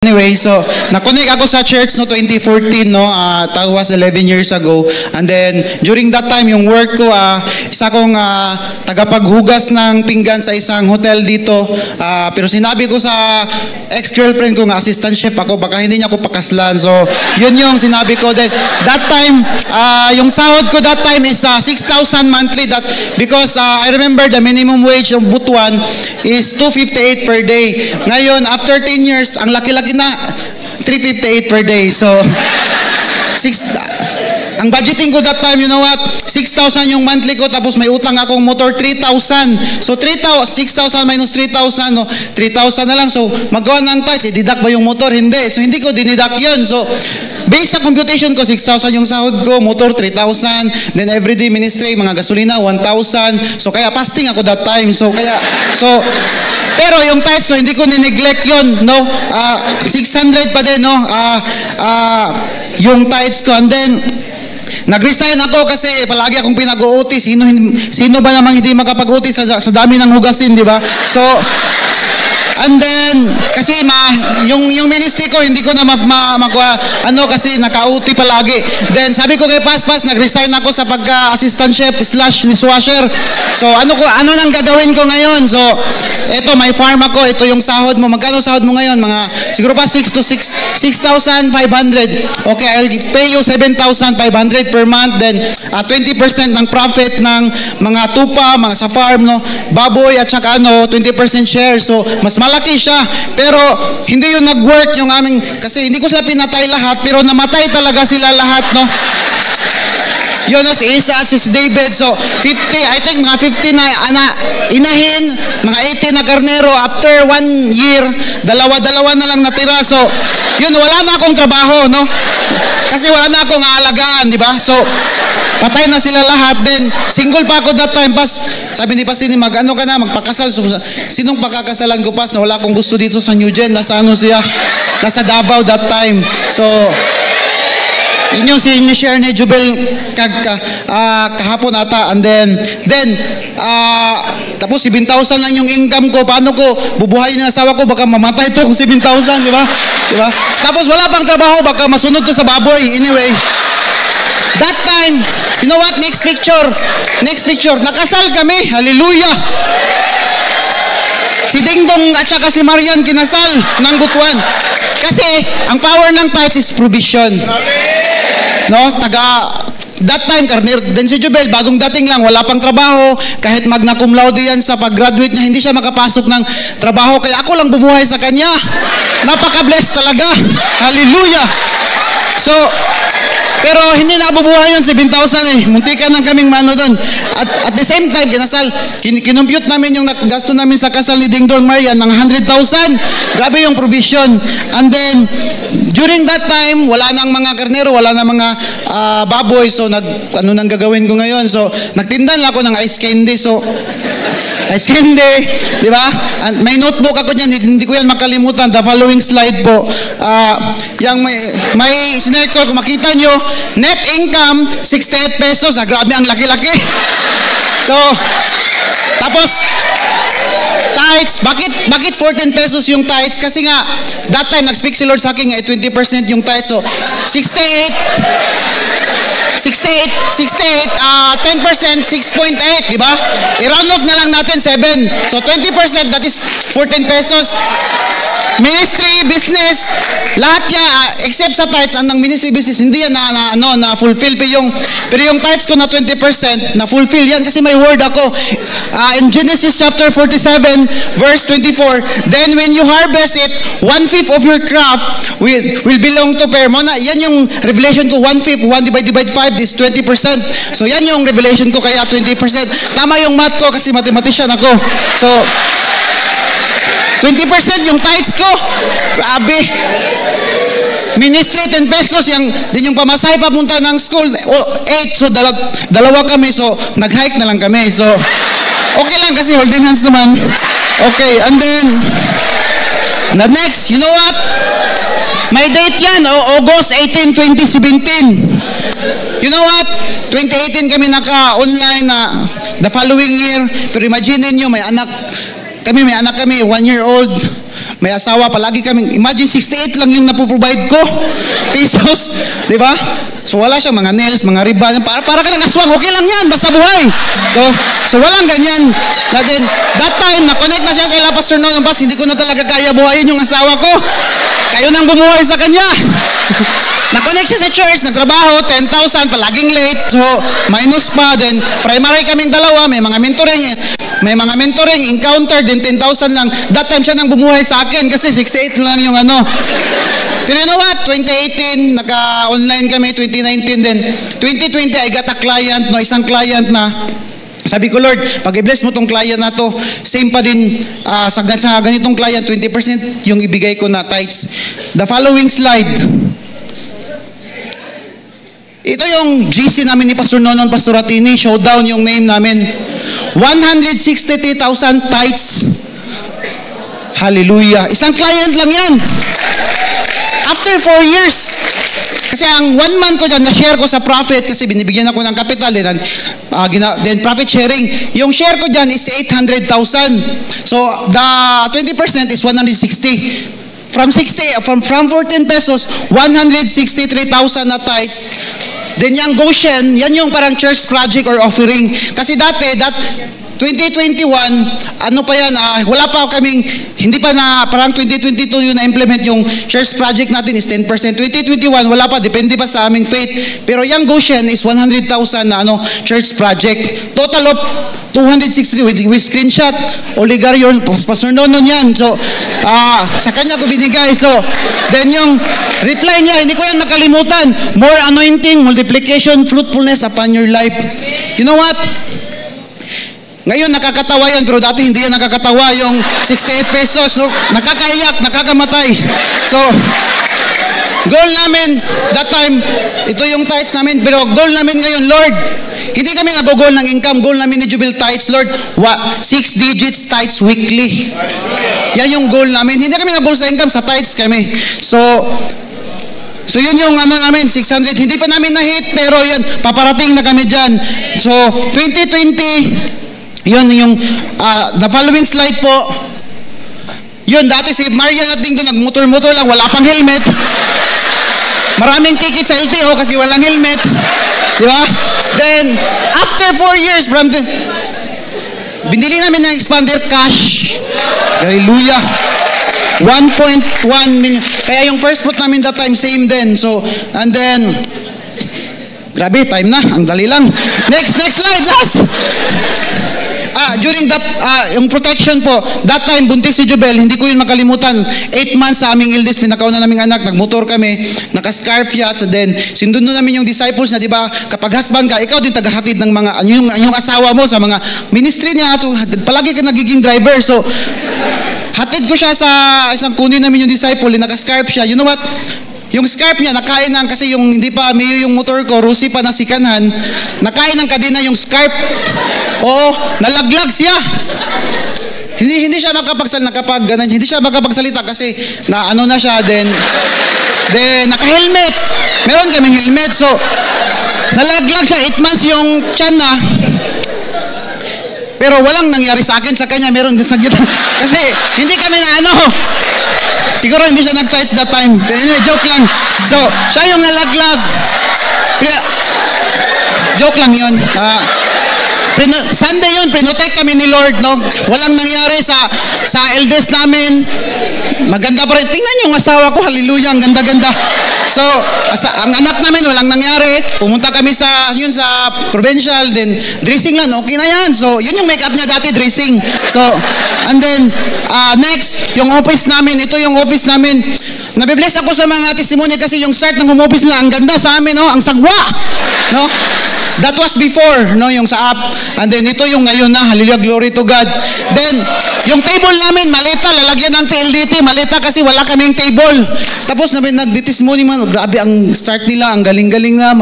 Anyway, so nakonek ako sa church no 2014 no, that was 11 years ago. And then during that time yung work ko isa kong tagapaghugas ng pinggan sa isang hotel dito. Pero sinabi ko sa ex-girlfriend ko nga assistant chef ako, baka hindi niya ako pakaslan. So yun yung sinabi ko. Then that time yung sahod ko that time is 6,000 monthly, that because I remember the minimum wage of Butuan is 258 per day. Ngayon after 10 years ang laki-laki na 358 per day. So ang budgeting ko that time, you know what? 6,000 yung monthly ko, tapos may utang akong motor 3,000. So 6,000 minus 3,000, no? 3,000 na lang. So magawa ng tax, i-deduct ba yung motor? Hindi. So hindi ko diniduct yun. So based sa computation ko, 6,000 yung sahod ko, motor 3,000, then everyday ministry, mga gasolina 1,000. So kaya fasting ako that time. Pero yung tithes ko, hindi ko ni-neglect yun, no? 600 pa din, no? Yung tithes ko. And then nag-resign ako kasi palagi akong pinag-uuti. Sino ba namang hindi makapag-uti sa dami ng hugasin, di ba? So and then, kasi yung ministry ko, hindi ko na kasi naka-uti palagi. Then, sabi ko kay Paspas, nag-resign ako sa pagka-assistant chef / dishwasher. So, ano nang gagawin ko ngayon? So, eto, may farm ako, ito yung sahod mo. Magkano sahod mo ngayon? Siguro pa 6,500. Okay, I'll pay you 7,500 per month. Then, 20% ng profit ng mga tupa, mga sa farm, no? Baboy at saka 20% share. So, mas malaki siya, pero hindi yun nag-work yung aming, kasi hindi ko sila pinatay lahat, pero namatay talaga sila lahat, no? Yun, si Isa, si David, so 50, I think mga 50 na inahin, mga 80 na karnero. After 1 year, dalawa na lang natira. So yun, wala na akong trabaho, no? Kasi wala na akong aalagaan, di ba? So patay na sila lahat. Then single pa ako that time. Sabi ni Pasini, mag-ano ka na, magpakasal. So, sinong pakakasalan ko, Pas, na wala akong gusto dito sa New Gen? Nasa Davao that time. So yun yung sinishare ni Jubel kahapon ata. And then tapos 7,000 lang yung income ko. Paano ko bubuhayin yung asawa ko? Baka mamatay to kung 7,000, di ba? Tapos wala pang trabaho, baka masunod to sa baboy. Anyway, that time, you know what? Next picture. Nakasal kami. Hallelujah. Si Dingdong at saka si Marian kinasal ng Butuan. Kasi ang power ng tithes is provision. No? That time, then si Jubel, bagong dating lang, wala pang trabaho, kahit magna cum laude yan sa pag-graduate niya, hindi siya makapasok ng trabaho, kaya ako lang bumuhay sa kanya. Napaka-blessed talaga. Hallelujah. So, pero hindi na bubuhay yun, 7,000 muntikan lang kaming mano doon. At the same time, kinumpute namin yung gasto namin sa kasal ni Dingdong Marian ng 100,000. Grabe yung provision. And then, during that time, wala nang mga karnero, wala nang mga baboy. So, ano nang gagawin ko ngayon? So, nagtinda lang ako ng ice candy. So, ice candy, di ba? And may notebook ako dyan, hindi ko yan makalimutan. The following slide po. Yung may sinare ko, kung makita nyo, net income, 68 pesos. Grabe, ang laki-laki. So, tapos, tithes, bakit 14 pesos yung tithes? Kasi nga, that time, nag-speak si Lord sa akin, 20% yung tithes. So, 68, 10%, 6.8, di ba? I-round off na lang natin, 7. So, 20%, that is 14 pesos. Ministry, business, lahat niya, except sa tithes, ang ministry business, hindi yan na fulfill. Pero yung tithes ko na 20%, na fulfill yan kasi may word ako. In Genesis chapter 47, verse 24, then when you harvest it, 1/5 of your crop will belong to Permona. Yan yung revelation ko, 1/5, 1 divided 5 is 20%. So yan yung revelation ko, kaya 20%. Tama yung math ko kasi mathematician ako. So 20% yung tithes ko. Grabe. Ministry, 10 pesos. Yung pamasahe papunta ng school, 8. So, dalawa kami. So, nag-hike na lang kami. So, okay lang kasi holding hands naman. Okay, and then, the next, you know what? May date yan, August 18, 2017. You know what? 2018 kami naka-online na the following year. Pero imagine nyo, may anak kami, 1 year old. may asawa, palagi kaming, imagine 68 lang yung napoprovide ko, pesos, di ba? So wala siya, mga nails, mga ribbon, para ka ng aswang, okay lang yan, basta buhay. So walang ganyan. Then, that time, na-connect na siya sa ila Pastor Nonon, pas, hindi ko na talaga kaya buhayin yung asawa ko. Kayo nang bumuhay sa kanya. Na-connect siya sa church, nagtrabaho, 10,000, palaging late. So, minus pa. Then, primary kaming dalawa, may mga mentoring, encounter, then 10,000 lang. That time siya nang bumuhay sa akin kasi 68 lang yung ano. Pero you know what? 2018, naka-online kami, 2019 then 2020, I got a client, isang client na, sabi ko, Lord, pag i-bless mo tong client na to, same pa din sa ganitong client, 20% yung ibigay ko na tithes. The following slide. Ito yung GC namin ni Pastor Nonon, Pastor Atini, showdown yung name namin. 163,000 tithes. Hallelujah. Isang client lang yan. After 4 years. Kasi ang 1 month ko dyan, na-share ko sa profit kasi binibigyan ako ng capital. Then profit sharing. Yung share ko dyan is 800,000. So, the 20% is 160. From 14 pesos, 163,000 na tithes. Then yung Goshen, yan yung parang church project or offering. Kasi dati, 2021, ano pa yan, wala pa kaming, hindi pa na, parang 2022 yun na-implement yung church project natin is 10%. 2021, wala pa, depende pa sa aming faith. Pero yung Goshen is 100,000 na church project. Total of 260 with screenshot. Oligaryo, Pastor Nonon yan. So, sa kanya ko binigay. So, then yung reply niya, hindi ko yan makalimutan. More anointing, multiplication, fruitfulness upon your life. You know what? Ngayon nakakatawa yan, pero dati hindi yan nakakatawa. Yung 68 pesos, no? Nakakaiyak, nakakamatay. So, goal namin, that time, ito yung tithes namin, pero goal namin ngayon, Lord, hindi kami nag-goal ng income, goal namin ni Jubil Tithes, Lord, 6 digits tithes weekly. Yan yung goal namin. Hindi kami nag-goal sa income, sa tithes kami. So yun yung namin, 600. Hindi pa namin na-hit, pero yan, paparating na kami dyan. So, 2020, yun yung, the following slide po, yun, dati si Maria nating doon, nagmotor-motor lang, wala pang helmet. Maraming ticket sa LTO kasi walang helmet. Di ba? Then, after 4 years, binili namin ng expander cash. Hallelujah. 1.1 million. Kaya yung first fruit namin that time, same din. So, and then, grabe, time na. Ang dali lang. Next slide, last. During that, yung protection po, that time, buntis si Jubel, hindi ko yun makalimutan. 8 months sa aming eldest, pinakauna naming anak, nagmotor kami, naka-scarf yacht, then, sindundo namin yung disciples na, di ba, kapag husband ka, ikaw din tagahatid ng mga, yung asawa mo sa mga ministry niya, palagi ka nagiging driver. So, hatid ko siya sa isang kunin namin yung disciple, naka-scarf siya. You know what? Yung scarf niya, nakain ng, kasi yung hindi pa may yung motor ko, Rusi pa na sikanhan, nakain ng kadena yung scarf. Oo, nalaglag siya. Hindi siya hindi siya makapagsalita kasi na na siya, then naka-helmet. Meron kaming helmet, so nalaglag siya, 8 months yung tiyan na. Pero walang nangyari sa akin, sa kanya meron din sa gitna. Kasi hindi kami siguro hindi siya nag-tights that time. Pero anyway, joke lang. So, siya yung nalaglag. Joke lang yun. Sunday yun, protect kami ni Lord, no? Walang nangyari sa eldest namin. Maganda pa rin. Tingnan yung asawa ko, hallelujah, ang ganda-ganda. So, ang anak namin, walang nangyari. Pumunta kami sa provincial, then dressing lang, okay na yan. So, yun yung makeup niya dati, dressing. So, and then, next, yung office namin, ito yung office namin. Nabibless ako sa mga testimony kasi yung start ng home office nila, ang ganda sa amin, no? Ang sagwa, no? That was before, no, yung sa app. And then ito yung ngayon na, hallelujah, glory to God. Then, yung table namin, malita, lalagyan ng PLDT, malita kasi wala kaming table. Tapos nagdi-testimony man, grabe ang start nila, ang galing-galing na.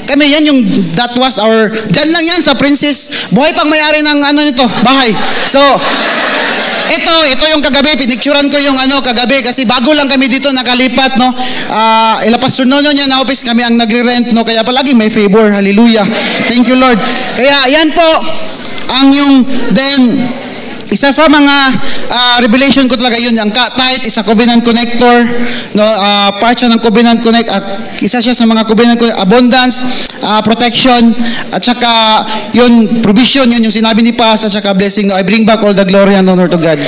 Kami yan yung, that was our, dyan lang yan sa Princess. Buhay pang may-ari ng nito, bahay. So, ito yung kagabi, pinicturan ko yung kagabi kasi bago lang kami dito nakalipat, no. Ila Pastor Nonon yan na office, kami ang nagre-rent, no. Kaya palagi may favor, hallelujah. Thank you, Lord. Kaya yan po ang yung then isa sa mga revelation ko talaga yun, ang tithe is a covenant connector, no, part siya ng covenant connect, at isa siya sa mga covenant connect, abundance, protection, at saka yun, provision, yun yung sinabi ni Paz, at saka blessing. No, I bring back all the glory and honor to God.